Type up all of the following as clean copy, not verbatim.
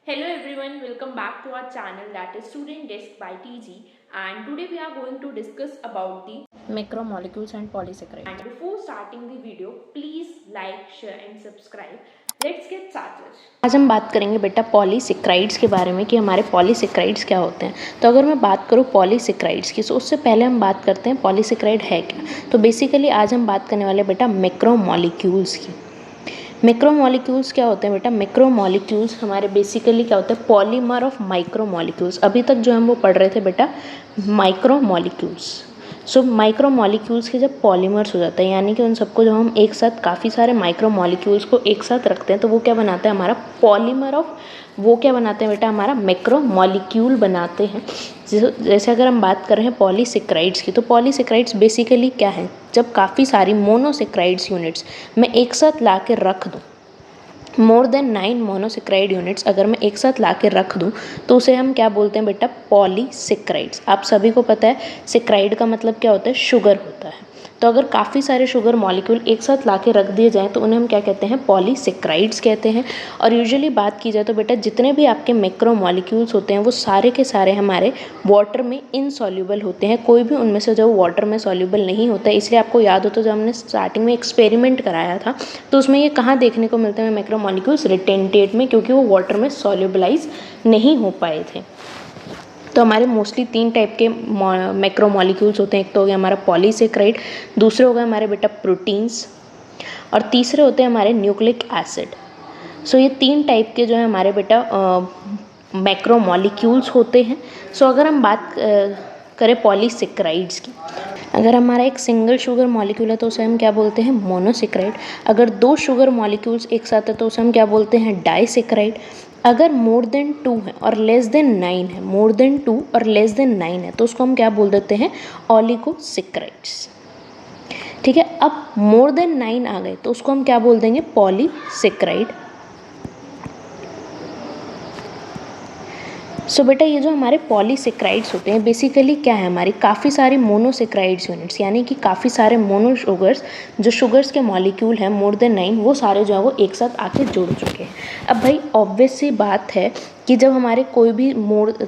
Hello everyone, welcome back to our channel that is Student Desk by TG, and today we are going to discuss about the macromolecules and polysaccharides. and before starting the video please like, share and subscribe. Let's get started. आज हम बात करेंगे बेटा polysaccharides के बारे में कि हमारे पॉलीसेक्राइड्स क्या होते हैं। तो अगर मैं बात करूँ पॉलीसेक्राइड्स की तो उससे पहले हम बात करते हैं पॉलीसेक्राइड है क्या। तो बेसिकली आज हम बात करने वाले बेटा मैक्रोमोलिक्यूल्स की। मैक्रोमोलिक्यूल्स क्या होते हैं बेटा? मैक्रोमोलिक्यूल्स हमारे बेसिकली क्या होते हैं? Polymer of micromolecules. अभी तक जो हम वो पढ़ रहे थे बेटा माइक्रोमोलिक्यूल्स। सो माइक्रोमोलिक्यूल्स के जब पॉलीमर्स हो जाते हैं यानी कि उन सबको जब हम एक साथ काफ़ी सारे माइक्रोमोलिक्यूल्स को एक साथ रखते हैं तो वो क्या बनाता है? हमारा पॉलीमर ऑफ वो क्या बनाते हैं बेटा? हमारा मैक्रोमोलिक्यूल बनाते हैं। जैसे अगर हम बात कर रहे हैं पॉलीसेक्राइड्स की तो पॉलीसेक्राइड्स बेसिकली क्या है? जब काफ़ी सारी मोनोसेक्राइड्स यूनिट्स मैं एक साथ ला के रख दूँ, मोर देन 9 मोनोसेक्राइड यूनिट्स अगर मैं एक साथ ला के रख दूँ तो उसे हम क्या बोलते हैं बेटा? पॉलीसेक्राइड्स। आप सभी को पता है सेक्राइड का मतलब क्या होता है? शुगर होता है। तो अगर काफ़ी सारे शुगर मॉलिक्यूल एक साथ ला के रख दिए जाएँ तो उन्हें हम क्या कहते हैं? पॉलीसेक्राइड्स कहते हैं। और यूजुअली बात की जाए तो बेटा जितने भी आपके मैक्रोमॉलिक्यूल्स होते हैं वो सारे के सारे हमारे वाटर में इनसॉल्यूबल होते हैं। कोई भी उनमें से जो वाटर में सॉल्यूबल नहीं होता है। इसलिए आपको याद हो तो जब हमने स्टार्टिंग में एक्सपेरिमेंट कराया था तो उसमें ये कहाँ देखने को मिलते हैं मैक्रोमॉलिक्यूल्स? रिटेंटेट में, क्योंकि वो वाटर में सॉल्यूबलाइज नहीं हो पाए थे। तो हमारे मोस्टली 3 टाइप के मैक्रोमोलिक्यूल्स होते हैं। एक तो हो गया हमारा पॉलीसेक्राइड, दूसरे हो गए हमारे बेटा प्रोटीन्स और तीसरे होते हैं हमारे न्यूक्लिक एसिड। सो ये 3 टाइप के जो है हमारे बेटा मैक्रोमोलिक्यूल्स होते हैं। सो अगर हम बात करें पॉलीसेक्राइड्स की, अगर हमारा एक सिंगल शुगर मॉलिक्यूल है तो उसे हम क्या बोलते हैं? मोनोसेक्राइड। अगर 2 शुगर मॉलिक्यूल्स एक साथ है तो उसे हम क्या बोलते हैं? डाइसेक्राइड। अगर मोर देन 2 है और लेस देन 9 है, मोर देन 2 और लेस देन 9 है तो उसको हम क्या बोल देते हैं? ऑलिगोसेक्राइड्स। ठीक है, अब मोर देन 9 आ गए तो उसको हम क्या बोल देंगे? पॉलीसेक्राइड। सो बेटा ये जो हमारे पॉलीसेक्राइड्स होते हैं बेसिकली क्या है? हमारी काफ़ी सारी मोनोसेक्राइड्स यूनिट्स यानी कि काफ़ी सारे मोनो शुगर्स, जो शुगर्स के मॉलिक्यूल हैं मोर देन 9, वो सारे जो है वो एक साथ आके जुड़ चुके हैं। अब भाई ऑब्वियस सी बात है कि जब हमारे कोई भी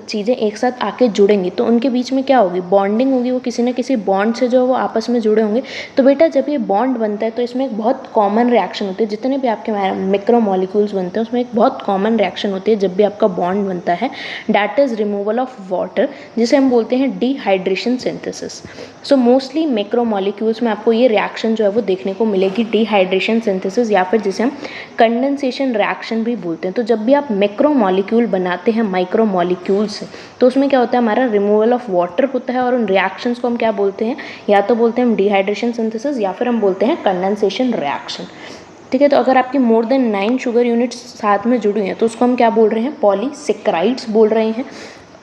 चीज़ें एक साथ आके जुड़ेंगी तो उनके बीच में क्या होगी? बॉन्डिंग होगी। वो किसी न किसी बॉन्ड से जो है वो आपस में जुड़े होंगे। तो बेटा जब ये बॉन्ड बनता है तो इसमें एक बहुत कॉमन रिएक्शन होती है। जितने भी आपके मैक्रोमोलिक्यूल्स बनते हैं उसमें एक बहुत कॉमन रिएक्शन होती है जब भी आपका बॉन्ड बनता है, that is removal of water, जिसे हम बोलते हैं dehydration synthesis. So mostly macromolecules में आपको ये रिएक्शन जो है वो देखने को मिलेगी, डिहाइड्रेशन सिंथेसिस, या फिर जिसे हम कंडेंसेशन रिएक्शन भी बोलते हैं। तो जब भी आप मैक्रोमोलिक्यूल बनाते हैं माइक्रोमोलिक्यूल से तो उसमें क्या होता है? हमारा रिमूवल ऑफ वाटर होता है और उन रिएक्शंस को हम क्या बोलते हैं? या तो बोलते हैं हम डिहाइड्रेशन सिंथेसिस या फिर हम बोलते हैं कंडेंसेशन रिएक्शन। ठीक है, तो अगर आपकी मोर देन 9 शुगर यूनिट्स साथ में जुड़ी हैं तो उसको हम क्या बोल रहे हैं? पॉलीसेक्राइड्स बोल रहे हैं।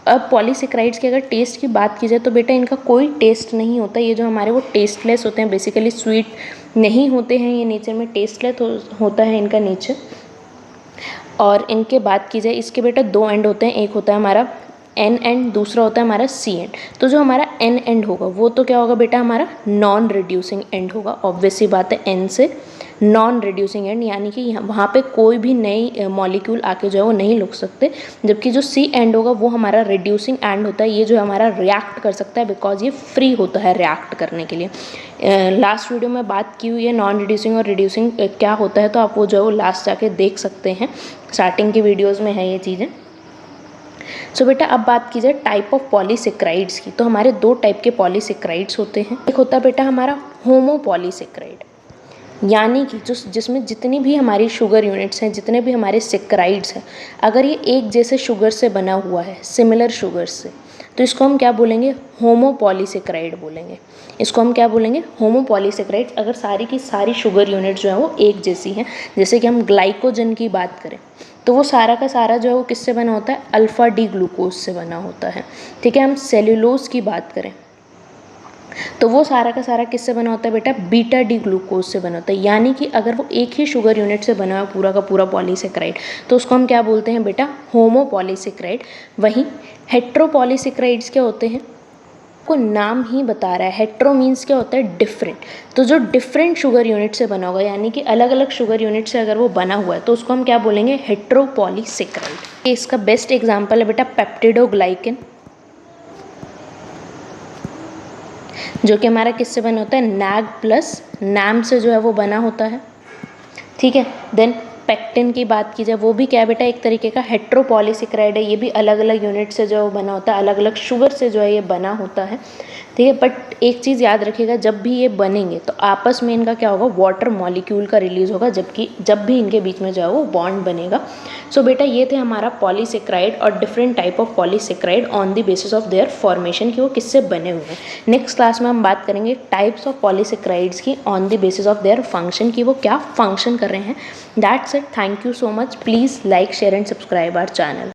अब पॉलीसेक्राइड्स की अगर टेस्ट की बात की जाए तो बेटा इनका कोई टेस्ट नहीं होता। ये जो हमारे वो टेस्टलेस होते हैं, बेसिकली स्वीट नहीं होते हैं, ये नेचर में टेस्टलेस होता है इनका नेचर। और इनके बात की जाए इसके बेटा 2 एंड होते हैं, एक होता है हमारा एन एंड, दूसरा होता है हमारा सी एंड। तो जो हमारा एन एंड होगा वो तो क्या होगा बेटा? हमारा नॉन रिड्यूसिंग एंड होगा। ऑब्वियस सी बात है, एन से नॉन रिड्यूसिंग एंड, यानी कि वहाँ पे कोई भी नई मॉलिक्यूल आके जो है वो नहीं लुक सकते। जबकि जो सी एंड होगा वो हमारा रिड्यूसिंग एंड होता है। ये जो हमारा रिएक्ट कर सकता है बिकॉज ये फ्री होता है रिएक्ट करने के लिए। लास्ट वीडियो में बात की हुई है नॉन रिड्यूसिंग और रिड्यूसिंग क्या होता है, तो आप वो जो है वो लास्ट जाके देख सकते हैं, स्टार्टिंग की वीडियोज़ में है ये चीज़ें। सो बेटा अब बात की जाए टाइप ऑफ पॉलीसेक्राइड्स की, तो हमारे 2 टाइप के पॉलीसेक्राइड्स होते हैं। एक होता है बेटा हमारा होमोपॉलीसेक्राइड, यानी कि जिसमें जितनी भी हमारी शुगर यूनिट्स हैं, जितने भी हमारे सेक्राइड्स हैं, अगर ये एक जैसे शुगर से बना हुआ है, सिमिलर शुगर से, तो इसको हम क्या बोलेंगे? होमोपॉलीसेक्राइड बोलेंगे। इसको हम क्या बोलेंगे? होमोपॉलीसेक्राइड। अगर सारी की सारी शुगर यूनिट जो है वो एक जैसी हैं, जैसे कि हम ग्लाइकोजन की बात करें तो वो सारा का सारा जो है वो किससे बना होता है? अल्फ़ा डी ग्लूकोज से बना होता है। ठीक है, हम सेल्यूलोज की बात करें तो वो सारा का सारा किससे बना होता है बेटा? बीटा डी ग्लूकोज से बना होता है। यानी कि अगर वो एक ही शुगर यूनिट से बना हुआ पूरा का पूरा पॉलीसेक्राइड तो उसको हम क्या बोलते हैं बेटा? होमोपॉलीसेक्राइड। वहीं हेट्रोपॉलीसेक्राइड्स क्या होते हैं? आपको नाम ही बता रहा है। हेट्रो मीन्स क्या होता है, डिफरेंट। तो जो डिफरेंट शुगर यूनिट से बना होगा, यानी कि अलग अलग शुगर यूनिट से अगर वो बना हुआ है तो उसको हम क्या बोलेंगे, हेट्रोपॉलीसेकेराइड। इसका बेस्ट एग्जाम्पल है बेटा पेप्टिडोग्लाइकेन, जो कि हमारा किससे बना होता है, नैग प्लस नैम से जो है वो बना होता है। ठीक है। देन पेक्टिन की बात की जाए, वो भी क्या बेटा एक तरीके का हेट्रोपॉलीसेकेराइड है। ये भी अलग अलग यूनिट से जो बना होता है, अलग अलग शुगर से जो है ये बना होता है। ठीक है। बट एक चीज़ याद रखिएगा, जब भी ये बनेंगे तो आपस में इनका क्या होगा, वाटर मॉलिक्यूल का रिलीज होगा, जबकि जब भी इनके बीच में जो है वो बॉन्ड बनेगा। सो बेटा ये थे हमारा पॉलीसेकेराइड और different type of polysaccharide on the basis of there formation, कि वो किससे बने हुए हैं। नेक्स्ट क्लास में हम बात करेंगे टाइप्स ऑफ पॉलीसेकेराइड्स की on the basis of their function, कि वो क्या फंक्शन कर रहे हैं। That's it. Thank you so much. Please like, share and subscribe our channel.